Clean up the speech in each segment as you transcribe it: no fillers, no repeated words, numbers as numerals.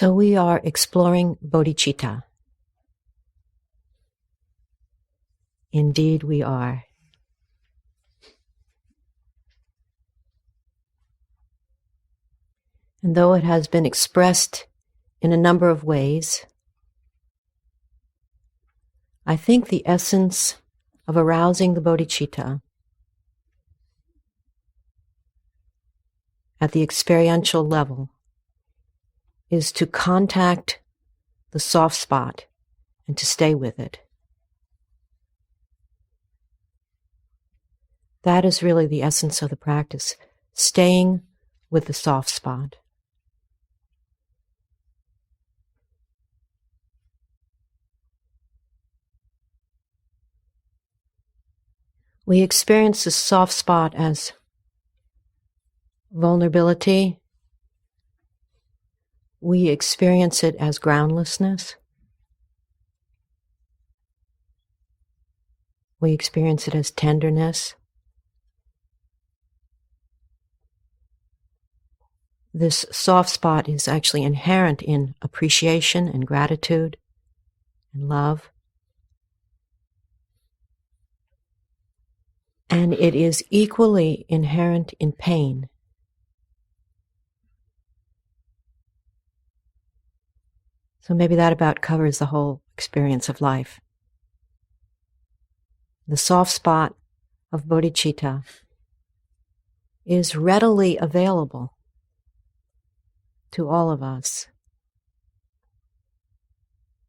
So we are exploring bodhicitta. Indeed we are. And though it has been expressed in a number of ways, I think the essence of arousing the bodhicitta at the experiential level is to contact the soft spot and to stay with it. That is really the essence of the practice, staying with the soft spot. We experience the soft spot as vulnerability. We experience it as groundlessness. We experience it as tenderness. This soft spot is actually inherent in appreciation and gratitude and love. And it is equally inherent in pain. So maybe that about covers the whole experience of life. The soft spot of bodhicitta is readily available to all of us.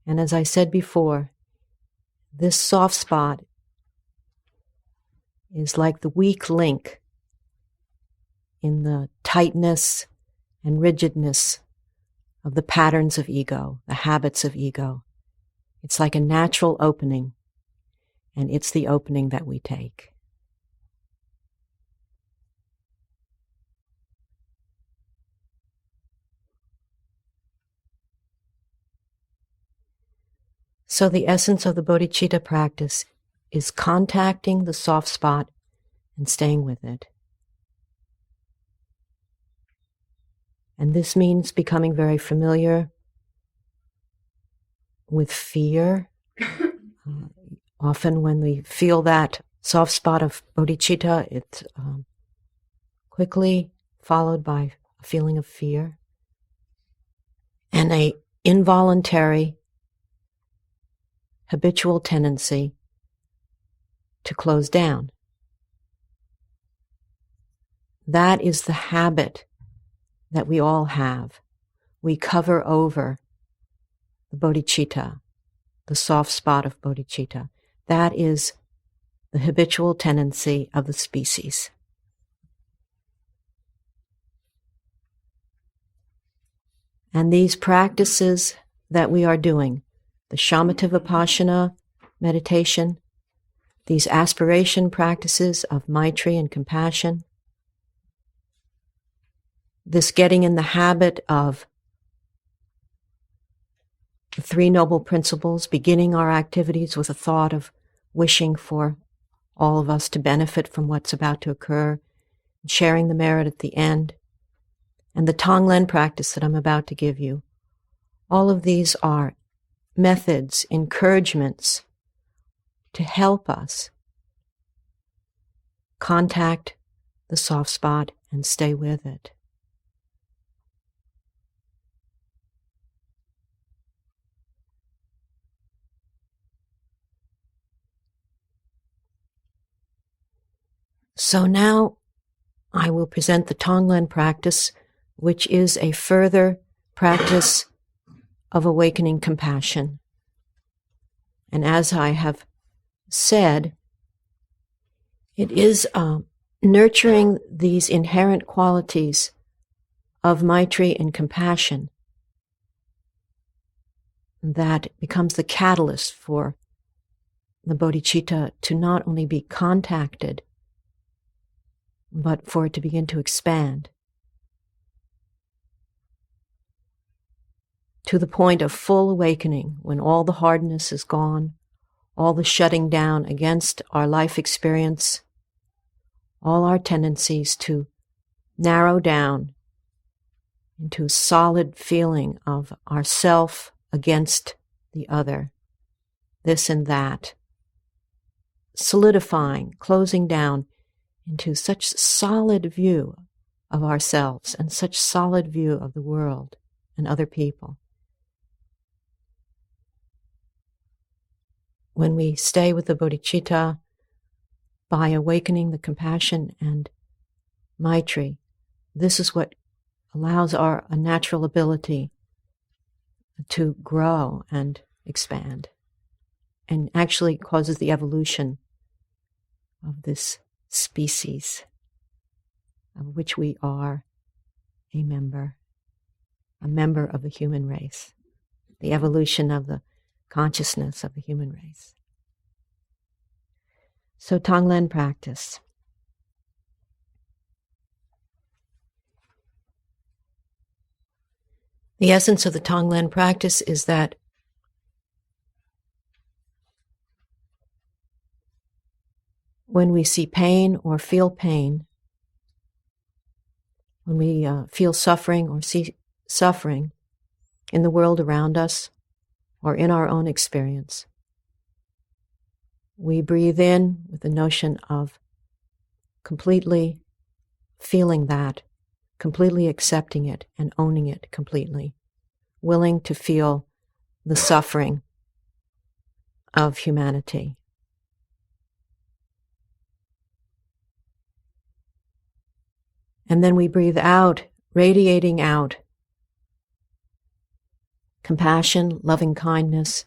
And as I said before, this soft spot is like the weak link in the tightness and rigidness of the patterns of ego, the habits of ego. It's like a natural opening, and it's the opening that we take. So the essence of the bodhicitta practice is contacting the soft spot and staying with it. And this means becoming very familiar with fear. Often when we feel that soft spot of bodhicitta, it's quickly followed by a feeling of fear and an involuntary, habitual tendency to close down. That is the habit that we all have. We cover over the bodhicitta, the soft spot of bodhicitta. That is the habitual tendency of the species. And these practices that we are doing, the shamatha vipassana meditation, these aspiration practices of maitri and compassion, this getting in the habit of the Three Noble Principles, beginning our activities with a thought of wishing for all of us to benefit from what's about to occur, sharing the merit at the end, and the Tonglen practice that I'm about to give you. All of these are methods, encouragements to help us contact the soft spot and stay with it. So now I will present the Tonglen practice, which is a further practice of awakening compassion. And as I have said, it is nurturing these inherent qualities of maitri and compassion that becomes the catalyst for the bodhicitta to not only be contacted, but for it to begin to expand to the point of full awakening, when all the hardness is gone, all the shutting down against our life experience, all our tendencies to narrow down into a solid feeling of ourself against the other, this and that, solidifying, closing down into such solid view of ourselves and such solid view of the world and other people. When we stay with the bodhicitta by awakening the compassion and maitri, this is what allows a natural ability to grow and expand, and actually causes the evolution of this species of which we are a member of the human race, the evolution of the consciousness of the human race. So Tonglen practice. The essence of the Tonglen practice is that when we see pain or feel pain, when we feel suffering or see suffering in the world around us or in our own experience, we breathe in with the notion of completely feeling that, completely accepting it and owning it completely, willing to feel the suffering of humanity. And then we breathe out, radiating out compassion, loving kindness,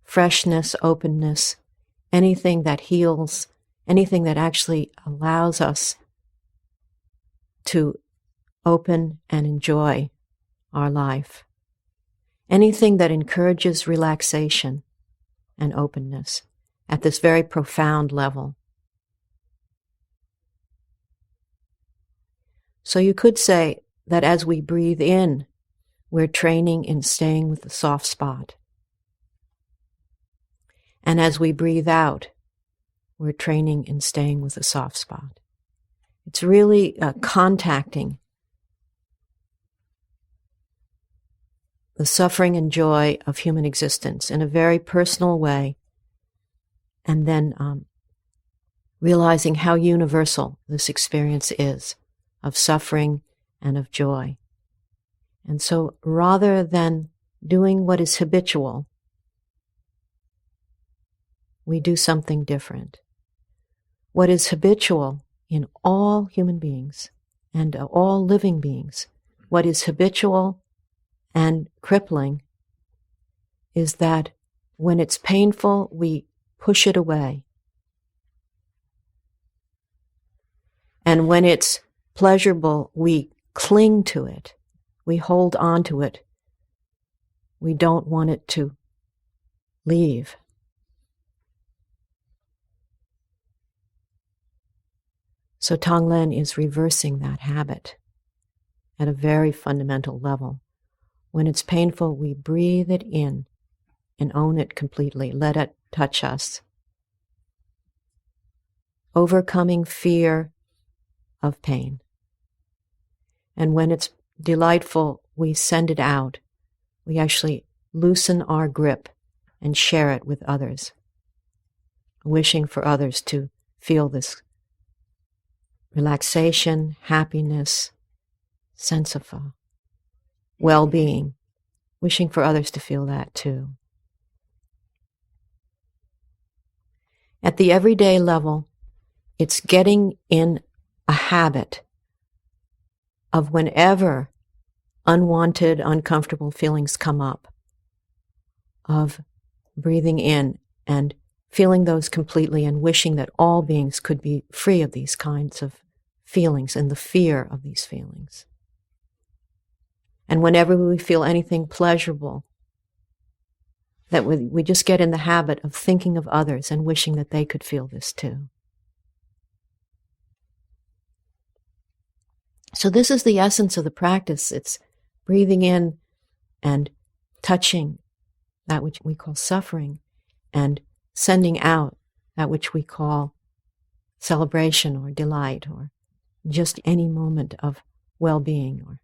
freshness, openness, anything that heals, anything that actually allows us to open and enjoy our life, anything that encourages relaxation and openness at this very profound level. So you could say that as we breathe in, we're training in staying with the soft spot. And as we breathe out, we're training in staying with the soft spot. It's really contacting the suffering and joy of human existence in a very personal way, and then realizing how universal this experience is of suffering and of joy. And so rather than doing what is habitual, we do something different. What is habitual in all human beings and all living beings, what is habitual and crippling is that when it's painful, we push it away. And when it's pleasurable, we cling to it. We hold on to it. We don't want it to leave. So Tonglen is reversing that habit at a very fundamental level. When it's painful, we breathe it in and own it completely. Let it touch us. Overcoming fear of pain. And when it's delightful, we send it out. We actually loosen our grip and share it with others, wishing for others to feel this relaxation, happiness, sense of well-being, wishing for others to feel that too. At the everyday level, it's getting in a habit of whenever unwanted, uncomfortable feelings come up, of breathing in and feeling those completely and wishing that all beings could be free of these kinds of feelings and the fear of these feelings. And whenever we feel anything pleasurable, that we just get in the habit of thinking of others and wishing that they could feel this too. So this is the essence of the practice. It's breathing in and touching that which we call suffering and sending out that which we call celebration or delight or just any moment of well-being or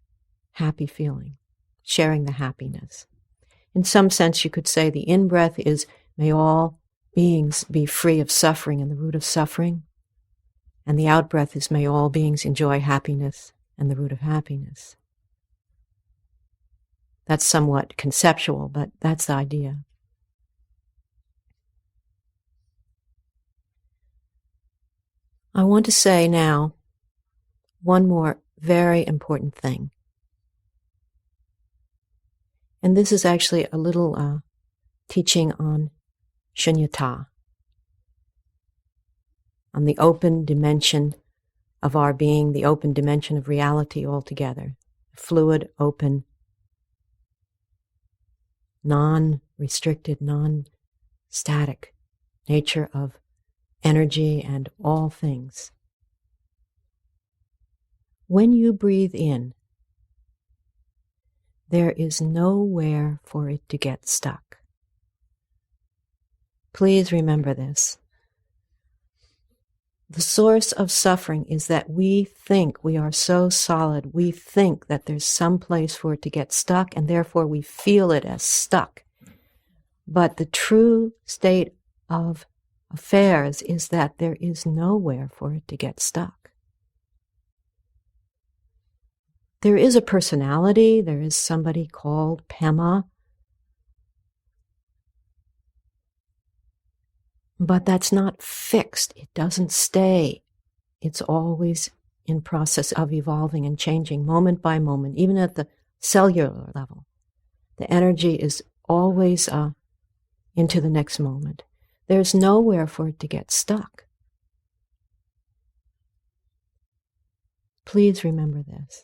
happy feeling, sharing the happiness. In some sense, you could say the in-breath is, may all beings be free of suffering and the root of suffering. And the out-breath is, may all beings enjoy happiness and the root of happiness. That's somewhat conceptual, but that's the idea. I want to say now one more very important thing. And this is actually a little teaching on shunyata, on the open dimension of our being, the open dimension of reality altogether. Fluid, open, non-restricted, non-static nature of energy and all things. When you breathe in, there is nowhere for it to get stuck. Please remember this. The source of suffering is that we think we are so solid, we think that there's some place for it to get stuck, and therefore we feel it as stuck. But the true state of affairs is that there is nowhere for it to get stuck. There is a personality, there is somebody called Pema, but that's not fixed. It doesn't stay. It's always in process of evolving and changing moment by moment, even at the cellular level. The energy is always into the next moment. There's nowhere for it to get stuck. Please remember this.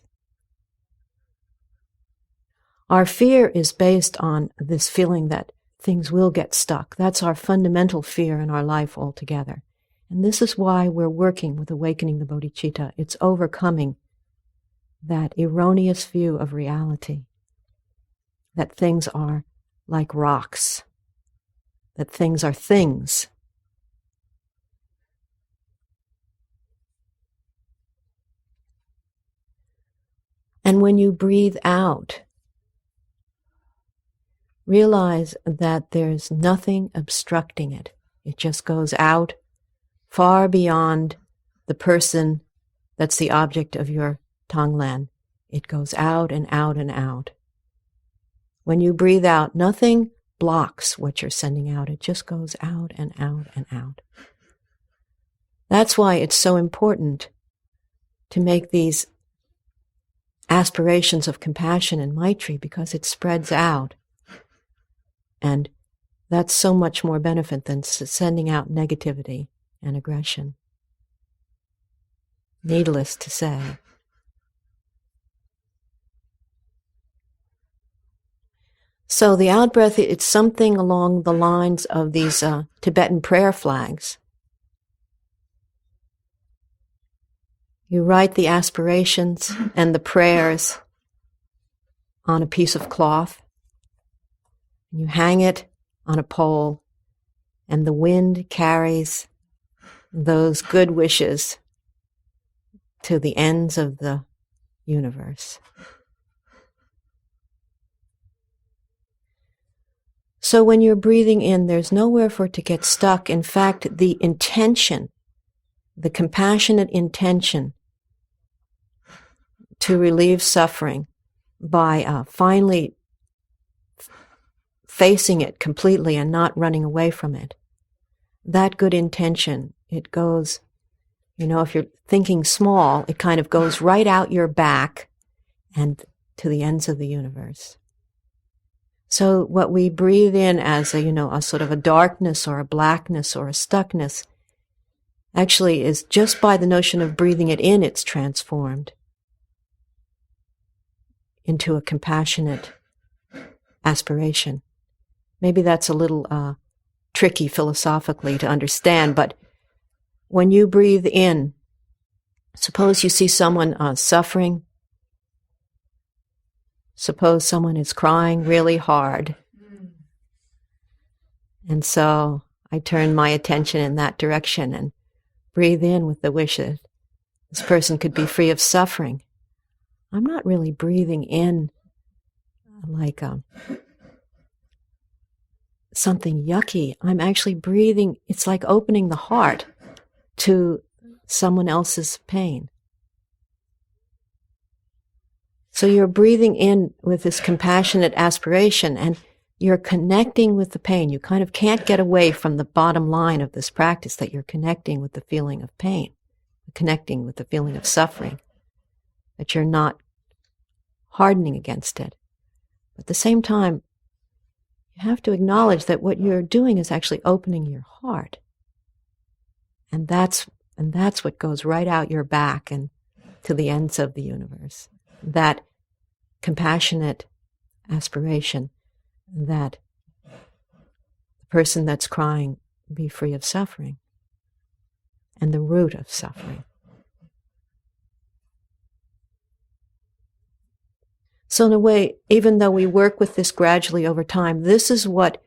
Our fear is based on this feeling that things will get stuck. That's our fundamental fear in our life altogether. And this is why we're working with awakening the bodhicitta. It's overcoming that erroneous view of reality, that things are like rocks, that things are things. And when you breathe out, realize that there's nothing obstructing it. It just goes out far beyond the person that's the object of your Tonglen. It goes out and out and out. When you breathe out, nothing blocks what you're sending out. It just goes out and out and out. That's why it's so important to make these aspirations of compassion and Maitri, because it spreads out. And that's so much more benefit than sending out negativity and aggression. Needless to say. So the out-breath, it's something along the lines of these Tibetan prayer flags. You write the aspirations and the prayers on a piece of cloth. You hang it on a pole, and the wind carries those good wishes to the ends of the universe. So when you're breathing in, there's nowhere for it to get stuck. In fact, the intention, the compassionate intention to relieve suffering by finally facing it completely and not running away from it. That good intention, it goes, if you're thinking small, it kind of goes right out your back and to the ends of the universe. So what we breathe in as a sort of a darkness or a blackness or a stuckness actually is just by the notion of breathing it in, it's transformed into a compassionate aspiration. Maybe that's a little tricky philosophically to understand, but when you breathe in, suppose you see someone suffering. Suppose someone is crying really hard. And so I turn my attention in that direction and breathe in with the wish that this person could be free of suffering. I'm not really breathing in like something yucky. I'm actually breathing, it's like opening the heart to someone else's pain. So you're breathing in with this compassionate aspiration, and you're connecting with the pain. You kind of can't get away from the bottom line of this practice, that you're connecting with the feeling of pain, connecting with the feeling of suffering, that you're not hardening against it. But at the same time, you have to acknowledge that what you're doing is actually opening your heart. And that's what goes right out your back and to the ends of the universe. That compassionate aspiration that the person that's crying be free of suffering and the root of suffering. So in a way, even though we work with this gradually over time, this is what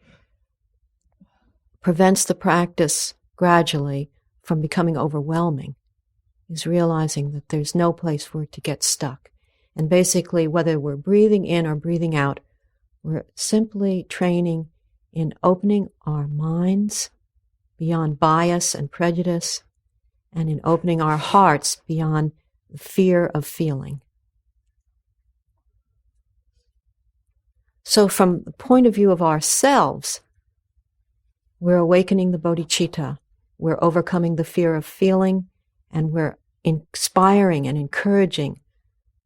prevents the practice gradually from becoming overwhelming, is realizing that there's no place for it to get stuck. And basically, whether we're breathing in or breathing out, we're simply training in opening our minds beyond bias and prejudice, and in opening our hearts beyond the fear of feeling. So from the point of view of ourselves, we're awakening the bodhicitta, we're overcoming the fear of feeling, and we're inspiring and encouraging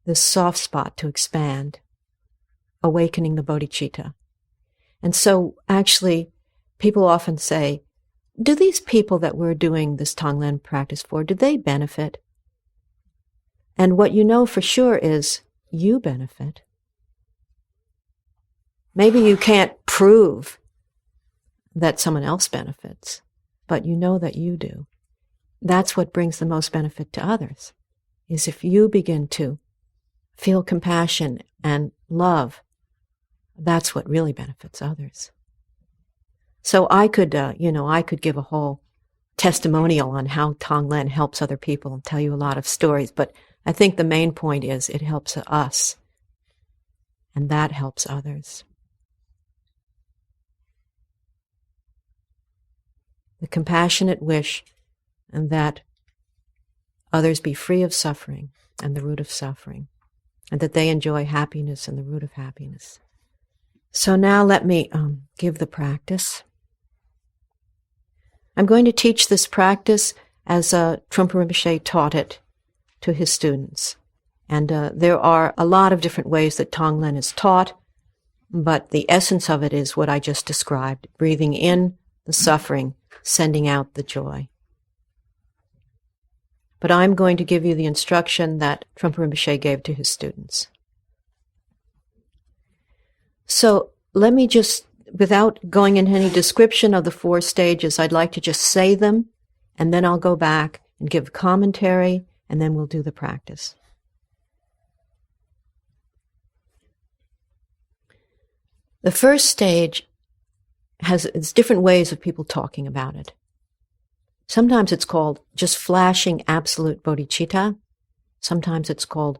this soft spot to expand, awakening the bodhicitta. And so actually, people often say, do these people that we're doing this Tonglen practice for, do they benefit? And what you know for sure is you benefit. Maybe you can't prove that someone else benefits, but you know that you do. That's what brings the most benefit to others, is if you begin to feel compassion and love, that's what really benefits others. So I could give a whole testimonial on how Tonglen helps other people and tell you a lot of stories, but I think the main point is it helps us, and that helps others. The compassionate wish and that others be free of suffering and the root of suffering, and that they enjoy happiness and the root of happiness. So now let me give the practice. I'm going to teach this practice as Trungpa Rinpoche taught it to his students. And there are a lot of different ways that Tonglen is taught, but the essence of it is what I just described, breathing in the suffering, sending out the joy. But I'm going to give you the instruction that Trungpa Rinpoche gave to his students. So let me just, without going into any description of the 4 stages, I'd like to just say them, and then I'll go back and give commentary, and then we'll do the practice. The first stage it's different ways of people talking about it. Sometimes it's called just flashing absolute bodhicitta. Sometimes it's called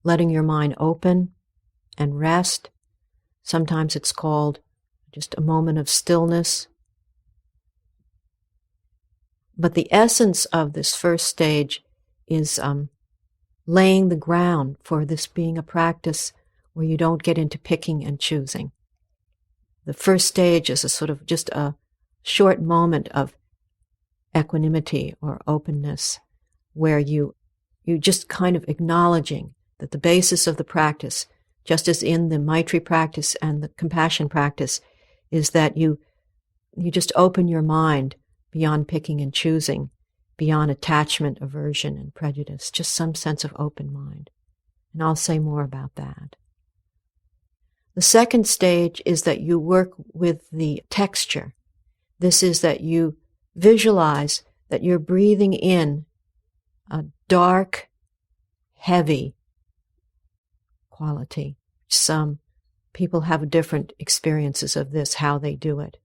letting your mind open and rest. Sometimes it's called just a moment of stillness. But the essence of this first stage is laying the ground for this being a practice where you don't get into picking and choosing. The first stage is a sort of just a short moment of equanimity or openness, where you just kind of acknowledging that the basis of the practice, just as in the Maitri practice and the compassion practice, is that you just open your mind beyond picking and choosing, beyond attachment, aversion, and prejudice, just some sense of open mind. And I'll say more about that. The second stage is that you work with the texture. This is that you visualize that you're breathing in a dark, heavy quality. Some people have different experiences of this, how they do it.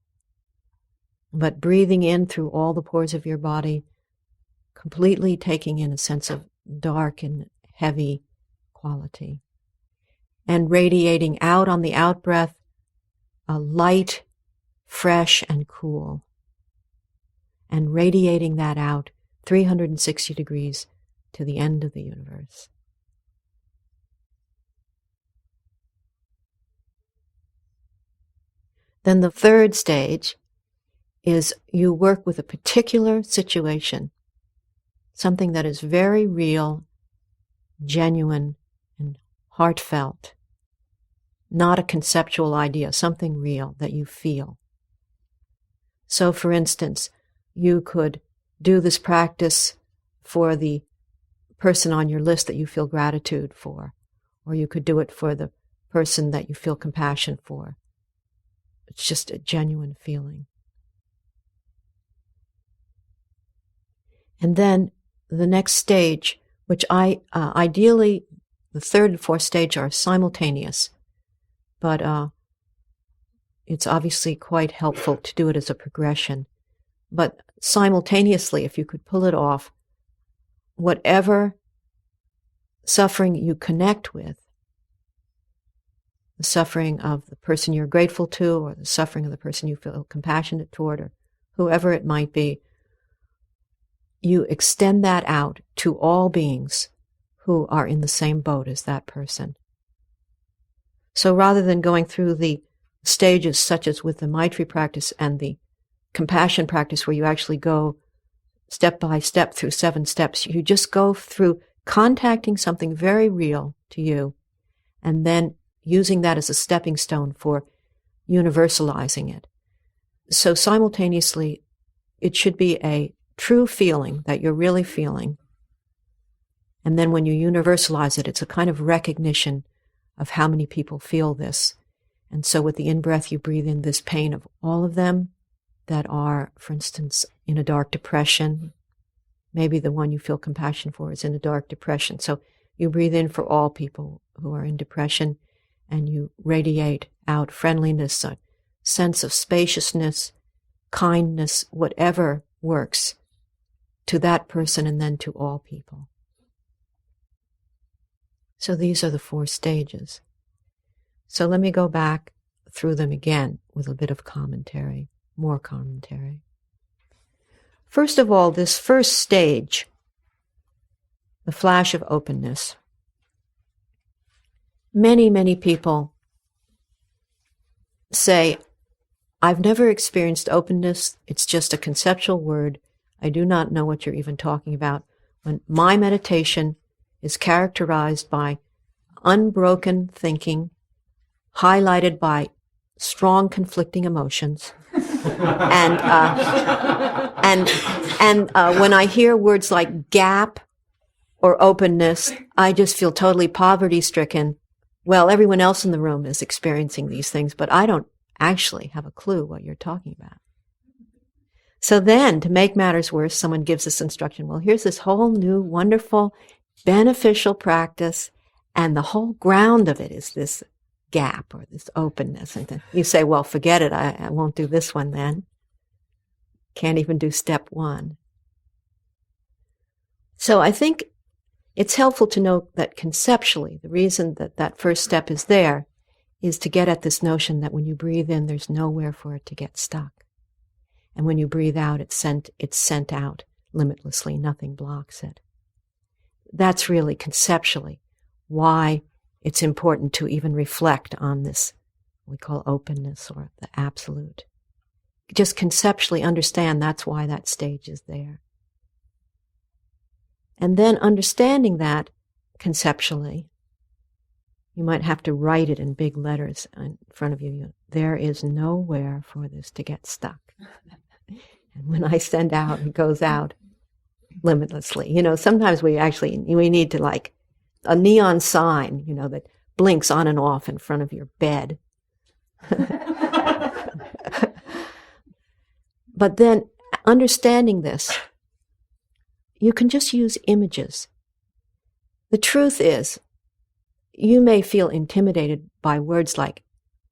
But breathing in through all the pores of your body, completely taking in a sense of dark and heavy quality. And radiating out on the out-breath, a light, fresh, and cool. And radiating that out 360 degrees to the end of the universe. Then the third stage is you work with a particular situation, something that is very real, genuine, and heartfelt. Not a conceptual idea, something real that you feel. So, for instance, you could do this practice for the person on your list that you feel gratitude for, or you could do it for the person that you feel compassion for. It's just a genuine feeling. And then the next stage, which ideally, the third and fourth stage are simultaneous, but it's obviously quite helpful to do it as a progression. But simultaneously, if you could pull it off, whatever suffering you connect with, the suffering of the person you're grateful to, or the suffering of the person you feel compassionate toward, or whoever it might be, you extend that out to all beings who are in the same boat as that person. So rather than going through the stages such as with the Maitri practice and the compassion practice where you actually go step by step through 7 steps, you just go through contacting something very real to you and then using that as a stepping stone for universalizing it. So simultaneously, it should be a true feeling that you're really feeling. And then when you universalize it, it's a kind of recognition of how many people feel this. And so with the in-breath, you breathe in this pain of all of them that are, for instance, in a dark depression. Maybe the one you feel compassion for is in a dark depression. So you breathe in for all people who are in depression, and you radiate out friendliness, a sense of spaciousness, kindness, whatever works to that person and then to all people. So these are the 4 stages. So let me go back through them again with a bit of commentary, more commentary. First of all, this first stage, the flash of openness. Many, many people say, I've never experienced openness. It's just a conceptual word. I do not know what you're even talking about. When my meditation is characterized by unbroken thinking, highlighted by strong conflicting emotions, and when I hear words like gap or openness, I just feel totally poverty-stricken. Well, everyone else in the room is experiencing these things, but I don't actually have a clue what you're talking about. So then, to make matters worse, someone gives us instruction. Well, here's this whole new, wonderful, beneficial practice, and the whole ground of it is this gap or this openness. And then you say, well, forget it. I won't do this one then. Can't even do step 1. So I think it's helpful to know that conceptually, the reason that that first step is there is to get at this notion that when you breathe in, there's nowhere for it to get stuck. And when you breathe out, it's sent out limitlessly. Nothing blocks it. That's really conceptually why it's important to even reflect on this, we call openness or the absolute. Just conceptually understand that's why that stage is there. And then understanding that conceptually, you might have to write it in big letters in front of you. There is nowhere for this to get stuck. And when I send out, it goes out limitlessly. You know, sometimes we need to like a neon sign, you know, that blinks on and off in front of your bed. But then understanding this, you can just use images. The truth is, you may feel intimidated by words like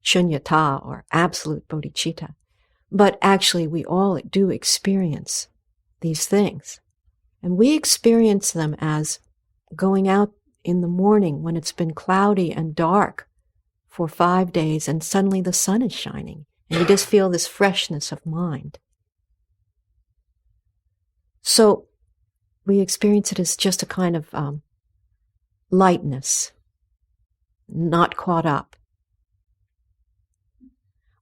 shunyata or absolute bodhicitta, but actually we all do experience these things. And we experience them as going out in the morning when it's been cloudy and dark for 5 days and suddenly the sun is shining and you just feel this freshness of mind. So we experience it as just a kind of lightness, not caught up.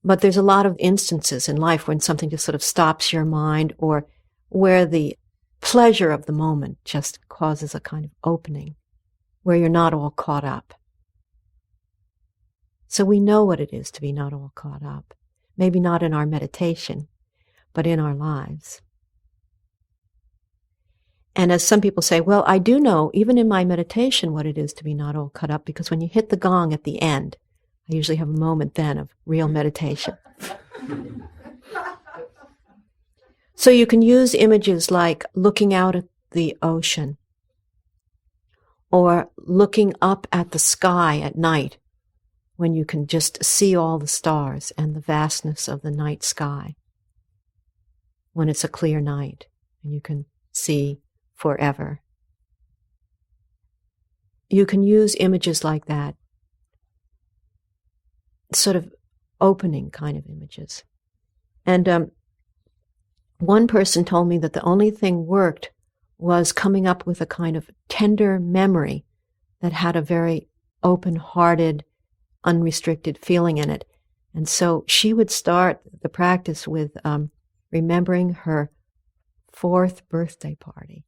But there's a lot of instances in life when something just sort of stops your mind, or where the pleasure of the moment just causes a kind of opening, where you're not all caught up. So we know what it is to be not all caught up. Maybe not in our meditation, but in our lives. And as some people say, well, I do know, even in my meditation, what it is to be not all caught up, because when you hit the gong at the end, I usually have a moment then of real meditation. So you can use images like looking out at the ocean, or looking up at the sky at night, when you can just see all the stars and the vastness of the night sky, when it's a clear night and you can see forever. You can use images like that, sort of opening kind of images. And one person told me that the only thing worked was coming up with a kind of tender memory that had a very open-hearted, unrestricted feeling in it. And so she would start the practice with remembering her 4th birthday party,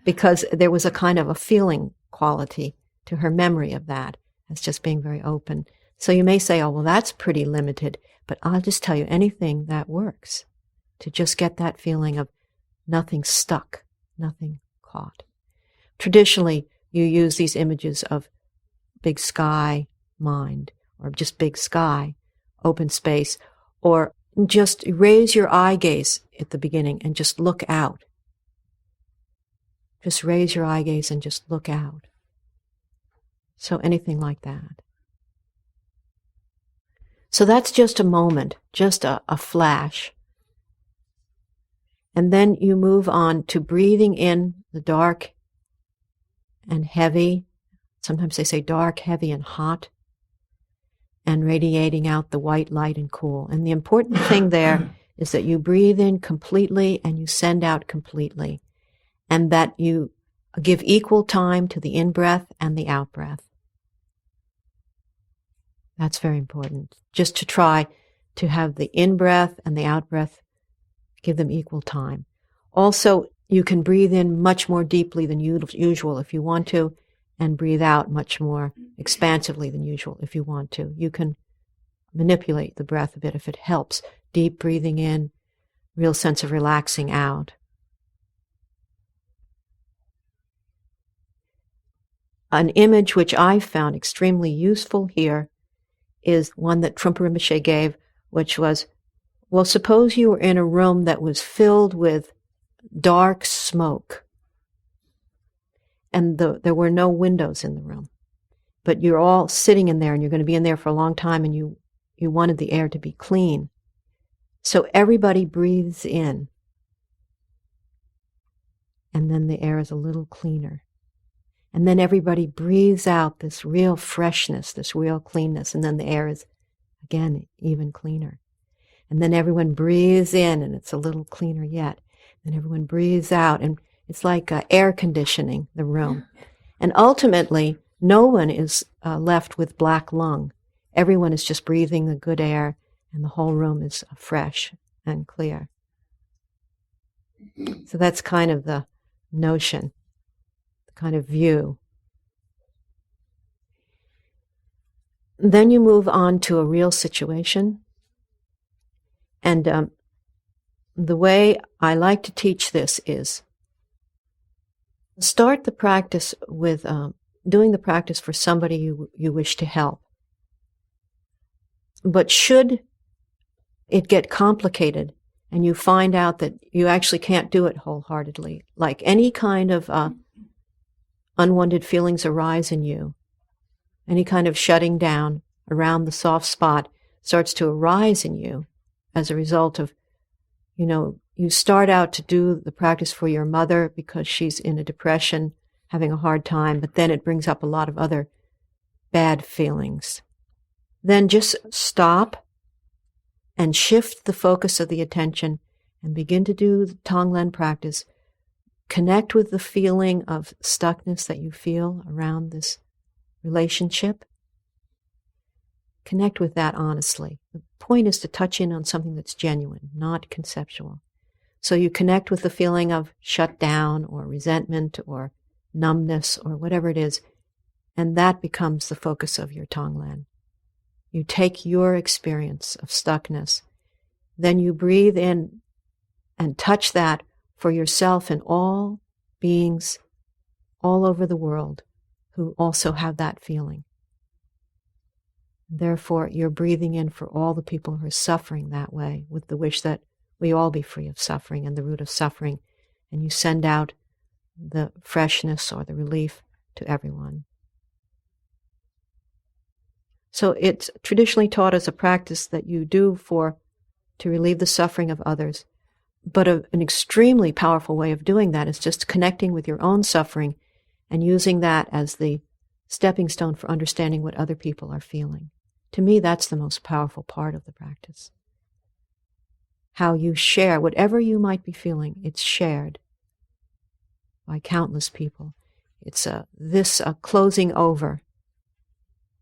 because there was a kind of a feeling quality to her memory of that as just being very open. So you may say, oh, well, that's pretty limited, but I'll just tell you, anything that works to just get that feeling of nothing stuck, nothing caught. Traditionally, you use these images of big sky, mind, or just big sky, open space, or just raise your eye gaze at the beginning and just look out. Just raise your eye gaze and just look out. So anything like that. So that's just a moment, just a flash. And then you move on to breathing in the dark and heavy. Sometimes they say dark, heavy, and hot. And radiating out the white, light, and cool. And the important thing there is that you breathe in completely and you send out completely. And that you give equal time to the in-breath and the out-breath. That's very important. Just to try to have the in-breath and the out-breath, give them equal time. Also, you can breathe in much more deeply than usual if you want to, and breathe out much more expansively than usual if you want to. You can manipulate the breath a bit if it helps. Deep breathing in, real sense of relaxing out. An image which I found extremely useful here is one that Trungpa Rinpoche gave, which was, well, suppose you were in a room that was filled with dark smoke, and there were no windows in the room, but you're all sitting in there and you're going to be in there for a long time, and you wanted the air to be clean. So everybody breathes in, and then the air is a little cleaner. And then everybody breathes out this real freshness, this real cleanness, and then the air is, again, even cleaner. And then everyone breathes in, and it's a little cleaner yet. And everyone breathes out, and it's like air conditioning the room. And ultimately, no one is left with black lung. Everyone is just breathing the good air, and the whole room is fresh and clear. So that's kind of the notion, the kind of view. Then you move on to a real situation. And the way I like to teach this is start the practice with doing the practice for somebody you wish to help. But should it get complicated and you find out that you actually can't do it wholeheartedly, like any kind of unwanted feelings arise in you, any kind of shutting down around the soft spot starts to arise in you as a result of, you start out to do the practice for your mother because she's in a depression having a hard time, but then it brings up a lot of other bad feelings. Then just stop and shift the focus of the attention and begin to do the Tonglen practice. Connect with the feeling of stuckness that you feel around this relationship. Connect with that honestly. The point is to touch in on something that's genuine, not conceptual. So you connect with the feeling of shut down or resentment or numbness or whatever it is, and that becomes the focus of your Tonglen. You take your experience of stuckness, then you breathe in and touch that for yourself and all beings all over the world who also have that feeling. Therefore, you're breathing in for all the people who are suffering that way, with the wish that we all be free of suffering and the root of suffering, and you send out the freshness or the relief to everyone. So it's traditionally taught as a practice that you do to relieve the suffering of others. But an extremely powerful way of doing that is just connecting with your own suffering and using that as the stepping stone for understanding what other people are feeling. To me, that's the most powerful part of the practice. How you share whatever you might be feeling, it's shared by countless people. It's this closing over,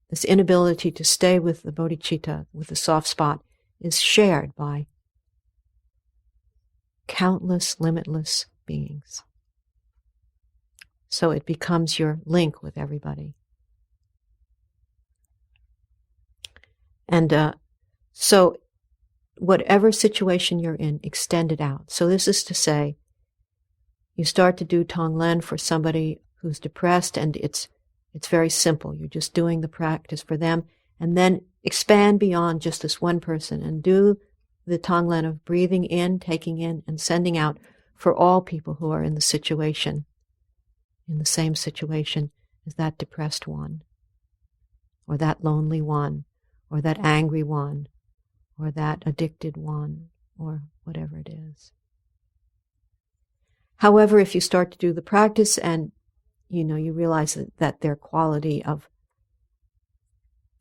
this inability to stay with the bodhicitta, with the soft spot, is shared by countless, limitless beings. So it becomes your link with everybody. And so whatever situation you're in, extend it out. So this is to say, you start to do Tonglen for somebody who's depressed, and it's very simple. You're just doing the practice for them, and then expand beyond just this one person and do the Tonglen of breathing in, taking in, and sending out for all people who are in the situation, in the same situation as that depressed one, or that lonely one, or that angry one, or that addicted one, or whatever it is. However, if you start to do the practice and you realize that their quality of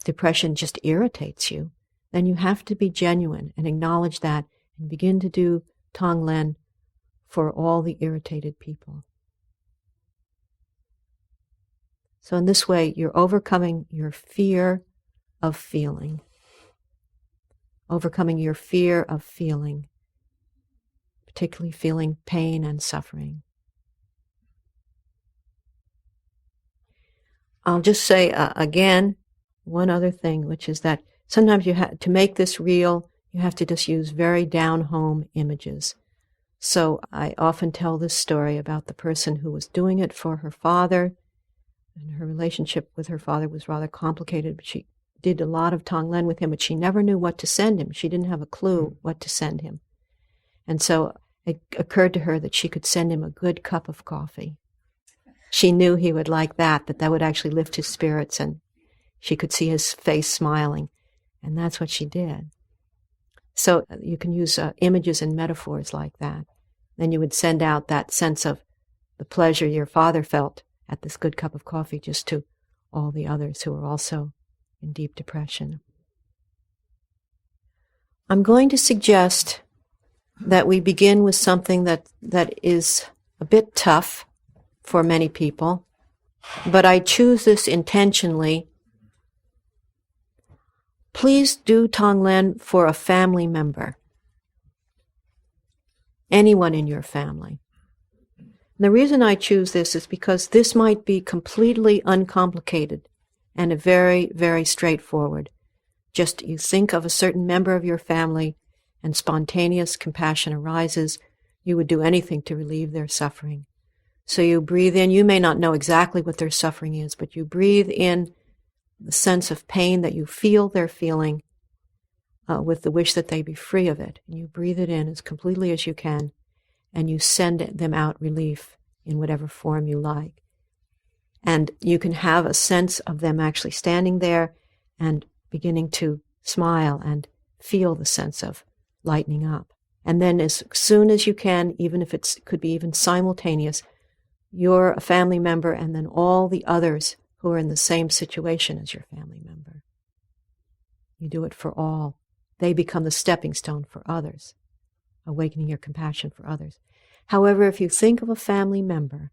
depression just irritates you, then you have to be genuine and acknowledge that and begin to do Tonglen for all the irritated people. So in this way, you're overcoming your fear of feeling. Overcoming your fear of feeling, particularly feeling pain and suffering. I'll just say again, one other thing, which is that sometimes to make this real, you have to just use very down-home images. So I often tell this story about the person who was doing it for her father, and her relationship with her father was rather complicated, but she did a lot of Tonglen with him, but she never knew what to send him. She didn't have a clue what to send him. And so it occurred to her that she could send him a good cup of coffee. She knew he would like that would actually lift his spirits, and she could see his face smiling. And that's what she did. So you can use images and metaphors like that. Then you would send out that sense of the pleasure your father felt at this good cup of coffee just to all the others who are also in deep depression. I'm going to suggest that we begin with something that is a bit tough for many people, but I choose this intentionally. Please do Tonglen for a family member, anyone in your family. And the reason I choose this is because this might be completely uncomplicated and a very, very straightforward. Just you think of a certain member of your family and spontaneous compassion arises. You would do anything to relieve their suffering. So you breathe in. You may not know exactly what their suffering is, but you breathe in the sense of pain that you feel they're feeling with the wish that they be free of it. And you breathe it in as completely as you can, and you send them out relief in whatever form you like. And you can have a sense of them actually standing there and beginning to smile and feel the sense of lightening up. And then as soon as you can, even if it could be even simultaneous, you're a family member, and then all the others who are in the same situation as your family member. You do it for all. They become the stepping stone for others, awakening your compassion for others. However, if you think of a family member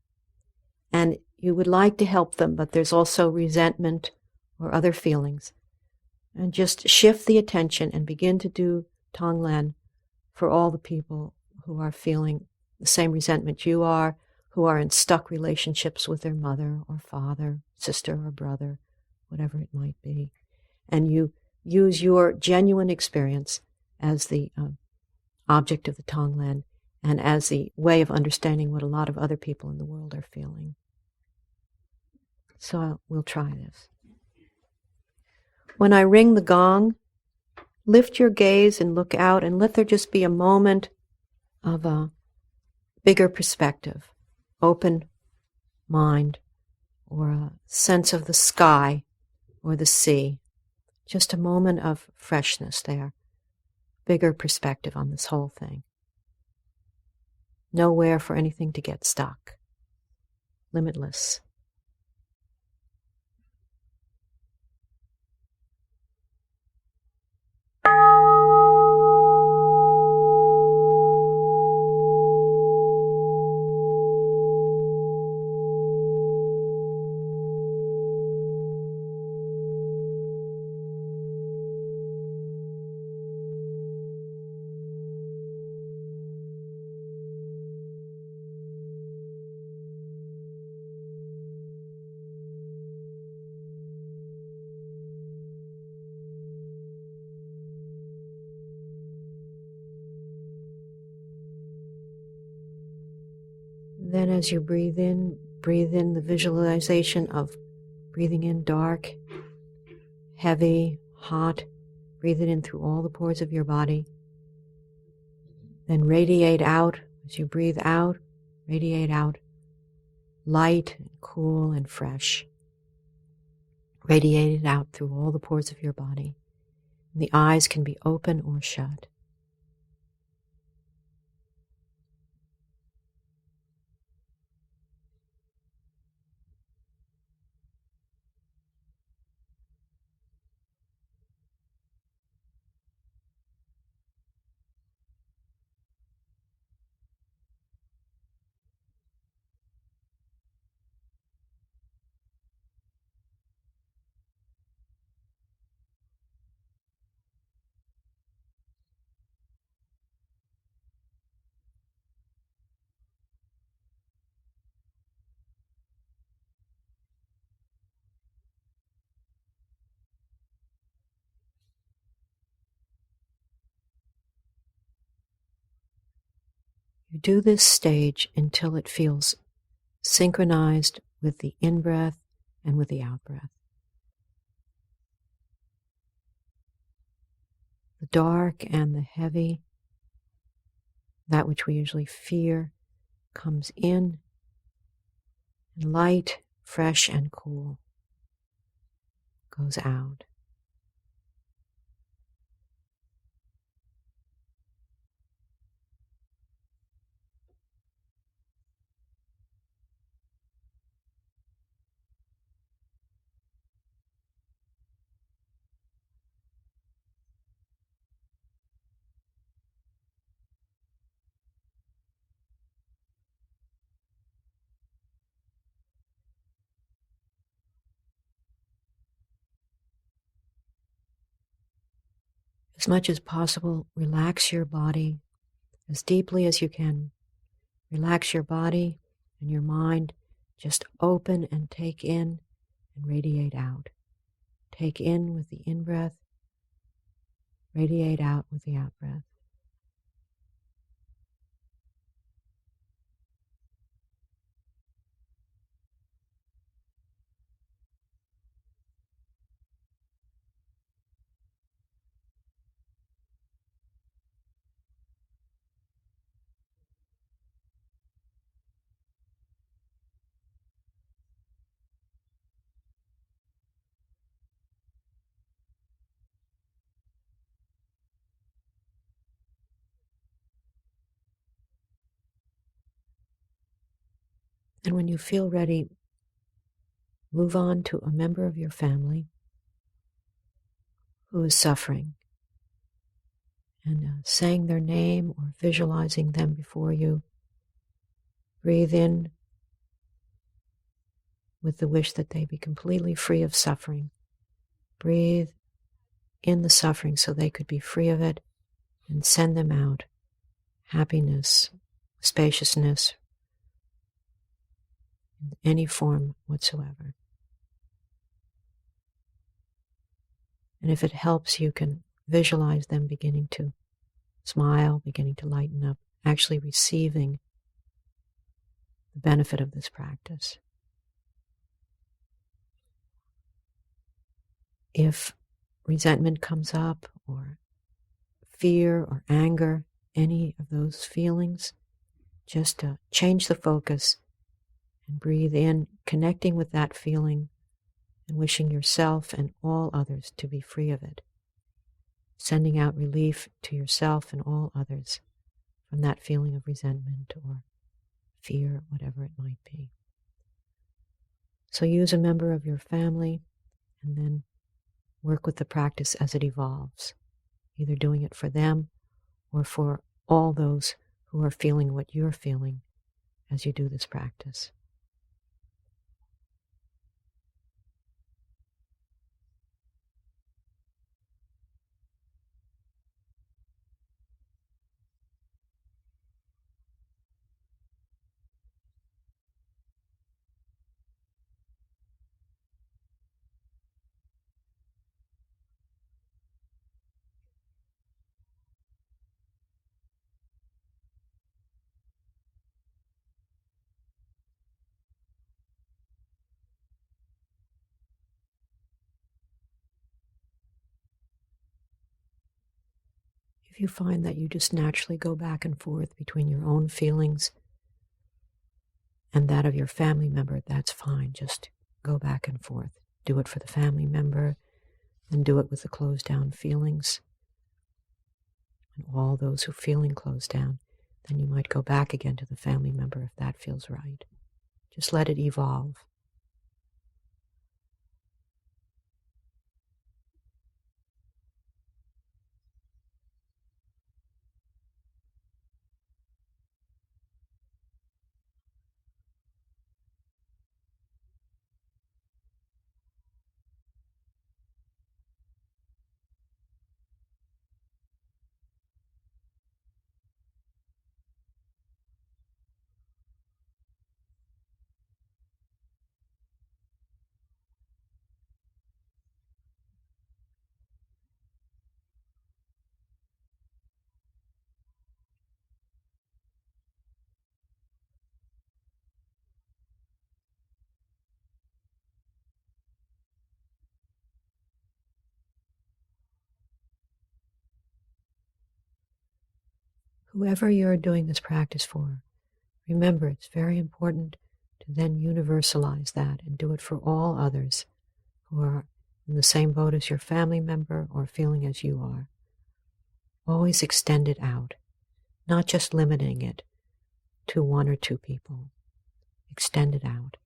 and you would like to help them, but there's also resentment or other feelings, and just shift the attention and begin to do Tonglen for all the people who are feeling the same resentment you are, who are in stuck relationships with their mother or father, sister or brother, whatever it might be. And you use your genuine experience as the object of the Tonglen and as the way of understanding what a lot of other people in the world are feeling. So we'll try this. When I ring the gong, lift your gaze and look out, and let there just be a moment of a bigger perspective, open mind, or a sense of the sky or the sea. Just a moment of freshness there, bigger perspective on this whole thing. Nowhere for anything to get stuck. Limitless. Then as you breathe in the visualization of breathing in dark, heavy, hot. Breathe it in through all the pores of your body. Then radiate out. As you breathe out, radiate out light, and cool, and fresh. Radiate it out through all the pores of your body. And the eyes can be open or shut. You do this stage until it feels synchronized with the in-breath and with the out-breath. The dark and the heavy, that which we usually fear, comes in, and light, fresh, and cool goes out. As much as possible, relax your body as deeply as you can. Relax your body and your mind. Just open and take in and radiate out. Take in with the in-breath, radiate out with the out-breath. And when you feel ready, move on to a member of your family who is suffering, and saying their name or visualizing them before you. Breathe in with the wish that they be completely free of suffering. Breathe in the suffering so they could be free of it, and send them out happiness, spaciousness, in any form whatsoever. And if it helps, you can visualize them beginning to smile, beginning to lighten up, actually receiving the benefit of this practice. If resentment comes up, or fear or anger, any of those feelings, just change the focus and breathe in, connecting with that feeling and wishing yourself and all others to be free of it. Sending out relief to yourself and all others from that feeling of resentment or fear, whatever it might be. So use a member of your family and then work with the practice as it evolves, either doing it for them or for all those who are feeling what you're feeling as you do this practice. If you find that you just naturally go back and forth between your own feelings and that of your family member, that's fine. Just go back and forth. Do it for the family member, and do it with the closed down feelings. And all those who are feeling closed down, then you might go back again to the family member if that feels right. Just let it evolve. Whoever you're doing this practice for, remember it's very important to then universalize that and do it for all others who are in the same boat as your family member or feeling as you are. Always extend it out, not just limiting it to one or two people. Extend it out.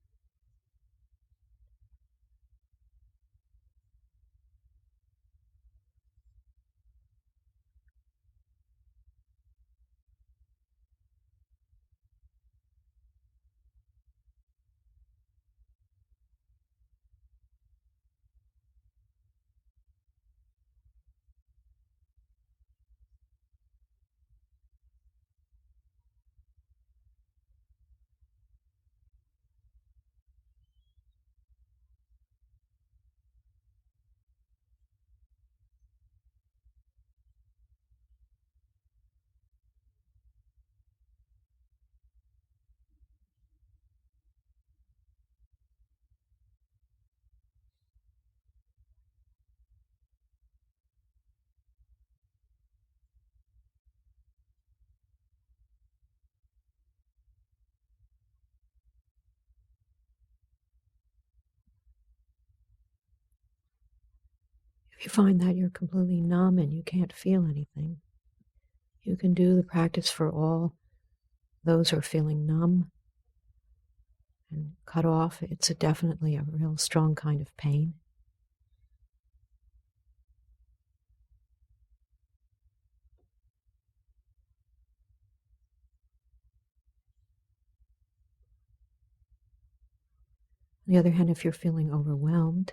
If you find that you're completely numb and you can't feel anything, you can do the practice for all those who are feeling numb, and cut off, it's definitely a real strong kind of pain. On the other hand, if you're feeling overwhelmed,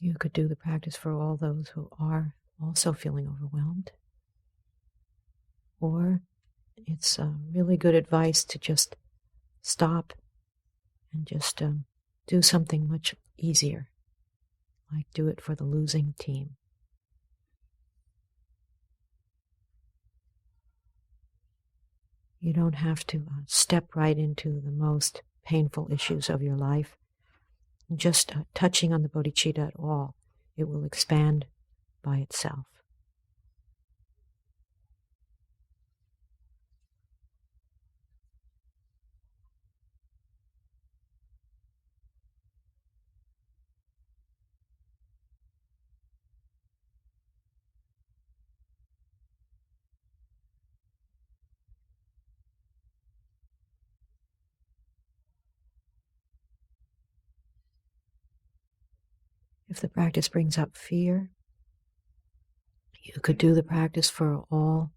you could do the practice for all those who are also feeling overwhelmed. Or it's really good advice to just stop and just do something much easier, like do it for the losing team. You don't have to step right into the most painful issues of your life. Just touching on the bodhicitta at all, it will expand by itself. If the practice brings up fear, you could do the practice for all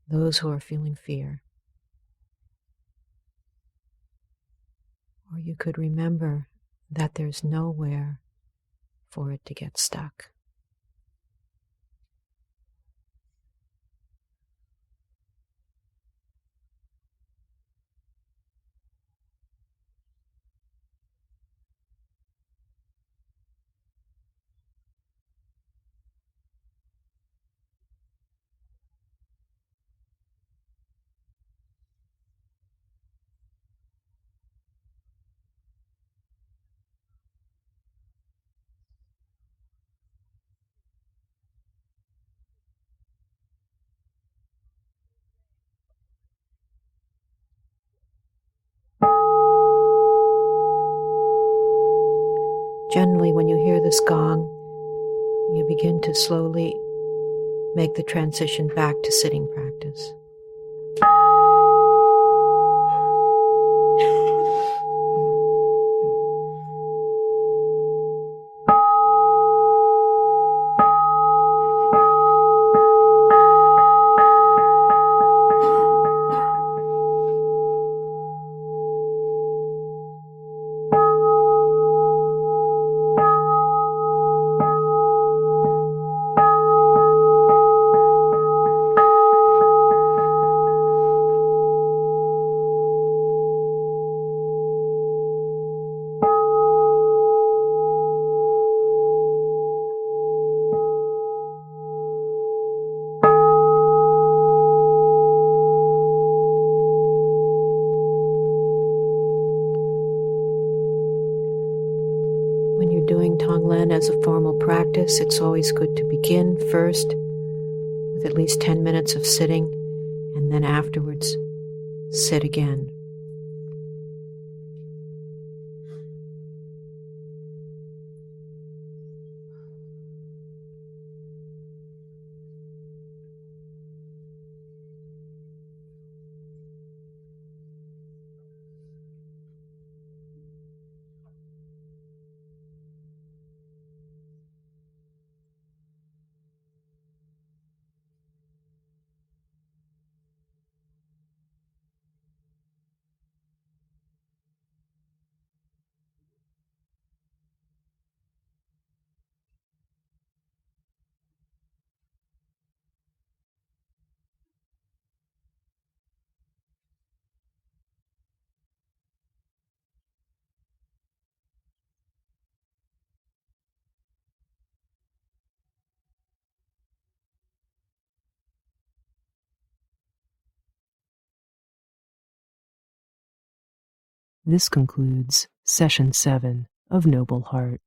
those who are feeling fear. Or you could remember that there's nowhere for it to get stuck. Generally, when you hear this gong, you begin to slowly make the transition back to sitting practice. Doing Tonglen as a formal practice, it's always good to begin first with at least 10 minutes of sitting, and then afterwards sit again. This concludes Session 7 of Noble Heart.